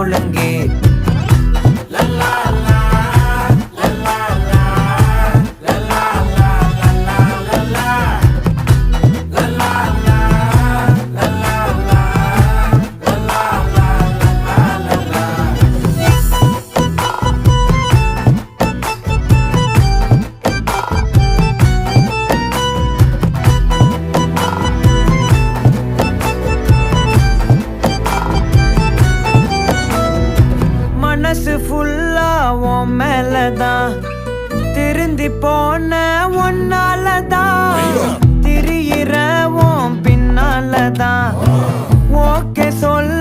ஒழுங்கே. மனசு ஃபுல்லா உன் மேலதான், திருந்தி போன ஒன்னாலதான், திரியிற உன் பின்னாலதான். ஓகே சொல்ல